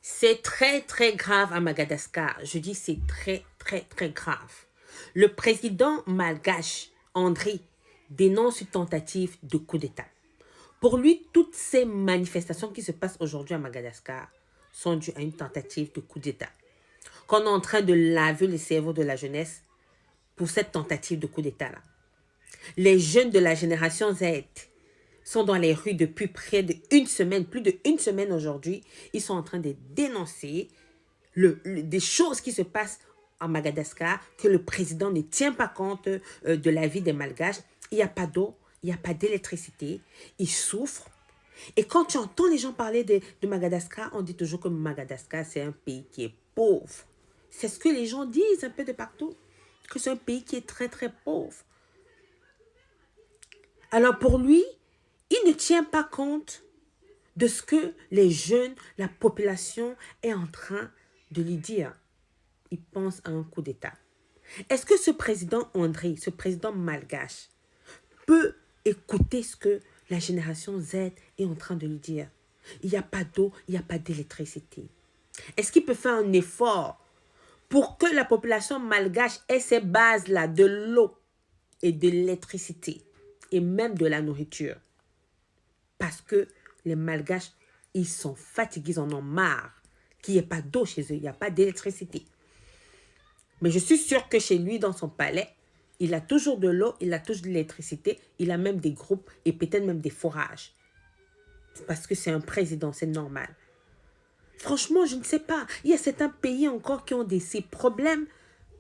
C'est très, très grave à Madagascar. Je dis c'est très, très, très grave. Le président malgache, André, dénonce une tentative de coup d'État. Pour lui, toutes ces manifestations qui se passent aujourd'hui à Madagascar sont dues à une tentative de coup d'État. Qu'on est en train de laver le cerveau de la jeunesse pour cette tentative de coup d'État-là. Les jeunes de la génération Z sont dans les rues depuis près d'une semaine, plus d'une semaine aujourd'hui. Ils sont en train de dénoncer des choses qui se passent en Madagascar, que le président ne tient pas compte de la vie des Malgaches. Il n'y a pas d'eau, il n'y a pas d'électricité. Ils souffrent. Et quand tu entends les gens parler de Madagascar, on dit toujours que Madagascar, c'est un pays qui est pauvre. C'est ce que les gens disent un peu de partout, que c'est un pays qui est très, très pauvre. Alors pour lui, il ne tient pas compte de ce que les jeunes, la population est en train de lui dire. Il pense à un coup d'État. Est-ce que ce président André, ce président malgache, peut écouter ce que la génération Z est en train de lui dire? Il n'y a pas d'eau, il n'y a pas d'électricité. Est-ce qu'il peut faire un effort pour que la population malgache ait ces bases-là de l'eau et de l'électricité et même de la nourriture? Parce que les malgaches, ils sont fatigués, ils en ont marre qu'il n'y ait pas d'eau chez eux, il n'y a pas d'électricité. Mais je suis sûre que chez lui, dans son palais, il a toujours de l'eau, il a toujours de l'électricité, il a même des groupes et peut-être même des forages. Parce que c'est un président, c'est normal. Franchement, je ne sais pas. Il y a certains pays encore qui ont ces problèmes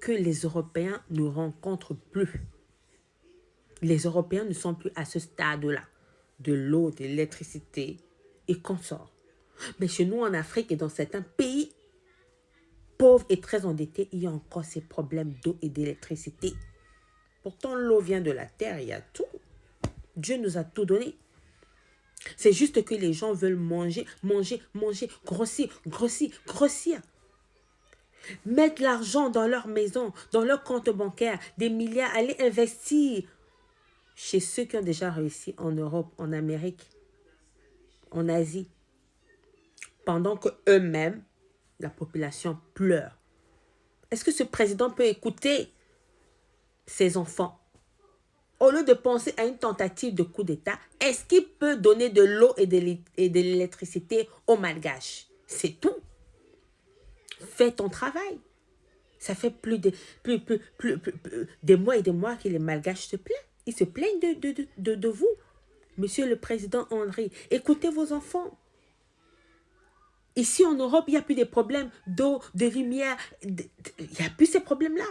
que les Européens ne rencontrent plus. Les Européens ne sont plus à ce stade-là de l'eau, de l'électricité et consorts. Mais chez nous, en Afrique et dans certains pays pauvres et très endettés, il y a encore ces problèmes d'eau et d'électricité. Pourtant, l'eau vient de la terre, il y a tout. Dieu nous a tout donné. C'est juste que les gens veulent manger, manger, manger, grossir, grossir, grossir. Mettre l'argent dans leur maison, dans leur compte bancaire, des milliards, aller investir chez ceux qui ont déjà réussi en Europe, en Amérique, en Asie. Pendant que eux-mêmes, la population pleure. Est-ce que ce président peut écouter ses enfants? Au lieu de penser à une tentative de coup d'État, est-ce qu'il peut donner de l'eau et de l'électricité aux Malgaches? C'est tout. Fais ton travail. Ça fait plus des mois et des mois que les Malgaches se plaignent. Ils se plaignent de vous. Monsieur le président André, écoutez vos enfants. Ici en Europe, il n'y a plus de problèmes d'eau, de lumière. Il n'y a plus ces problèmes-là.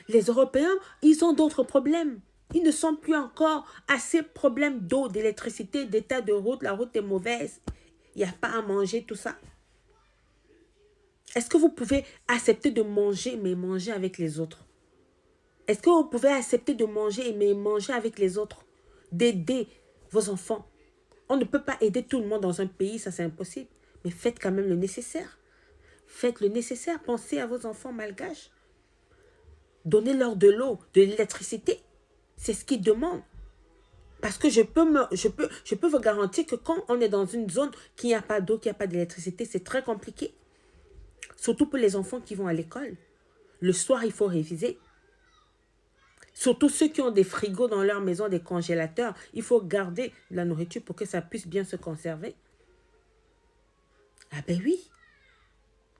Les Européens, ils ont d'autres problèmes. Ils ne sont plus encore à ces problèmes d'eau, d'électricité, d'état de route. La route est mauvaise. Il n'y a pas à manger, tout ça. Est-ce que vous pouvez accepter de manger, mais manger avec les autres? Est-ce que vous pouvez accepter de manger, mais manger avec les autres? D'aider vos enfants. On ne peut pas aider tout le monde dans un pays, ça c'est impossible. Mais faites quand même le nécessaire. Faites le nécessaire. Pensez à vos enfants malgaches. Donnez-leur de l'eau, de l'électricité. C'est ce qu'ils demandent. Parce que je peux vous garantir que quand on est dans une zone qui n'y a pas d'eau, qui n'y a pas d'électricité, c'est très compliqué. Surtout pour les enfants qui vont à l'école. Le soir, il faut réviser. Surtout ceux qui ont des frigos dans leur maison, des congélateurs. Il faut garder la nourriture pour que ça puisse bien se conserver. Ah ben oui.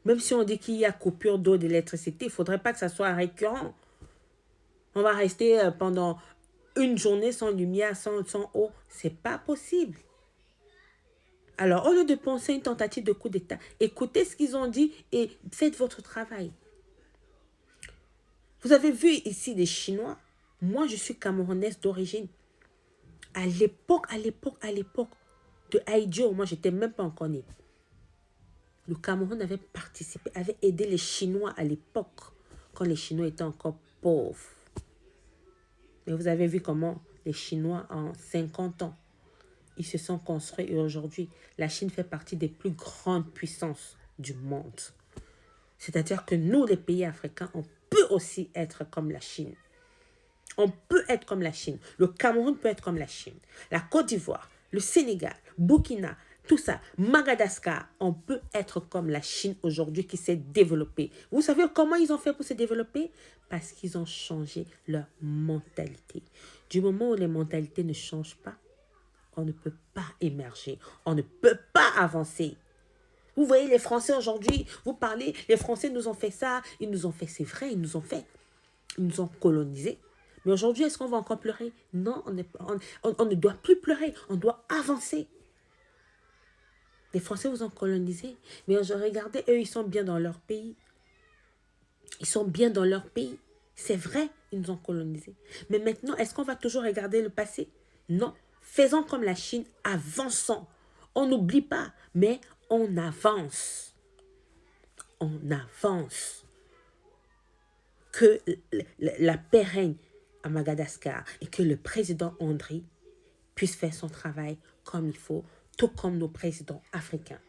Même si on dit qu'il y a coupure d'eau, d'électricité, il ne faudrait pas que ça soit récurrent. On va rester pendant une journée sans lumière, sans eau. C'est pas possible. Alors, au lieu de penser à une tentative de coup d'État, écoutez ce qu'ils ont dit et faites votre travail. Vous avez vu ici des Chinois. Moi, je suis camerounaise d'origine. À l'époque de Haïdjo, moi, je n'étais même pas encore née. Le Cameroun avait participé, avait aidé les Chinois à l'époque, quand les Chinois étaient encore pauvres. Mais vous avez vu comment les Chinois, en 50 ans, ils se sont construits. Et aujourd'hui, la Chine fait partie des plus grandes puissances du monde. C'est-à-dire que nous, les pays africains, on peut aussi être comme la Chine. On peut être comme la Chine. Le Cameroun peut être comme la Chine. La Côte d'Ivoire, le Sénégal, Burkina, Tout ça. Madagascar, on peut être comme la Chine aujourd'hui qui s'est développée. Vous savez comment ils ont fait pour se développer? Parce qu'ils ont changé leur mentalité. Du moment où les mentalités ne changent pas, on ne peut pas émerger. On ne peut pas avancer. Vous voyez les Français aujourd'hui, vous parlez, les Français nous ont fait ça, ils nous ont fait, c'est vrai, ils nous ont fait. Ils nous ont colonisés. Mais aujourd'hui, est-ce qu'on va encore pleurer? Non, on ne doit plus pleurer. On doit avancer. Les Français vous ont colonisé. Mais regardez, eux, ils sont bien dans leur pays. Ils sont bien dans leur pays. C'est vrai, ils nous ont colonisés. Mais maintenant, est-ce qu'on va toujours regarder le passé? Non. Faisons comme la Chine, avançons. On n'oublie pas, mais on avance. On avance. Que la paix règne à Madagascar et que le président André puisse faire son travail comme il faut, tout comme nos présidents africains.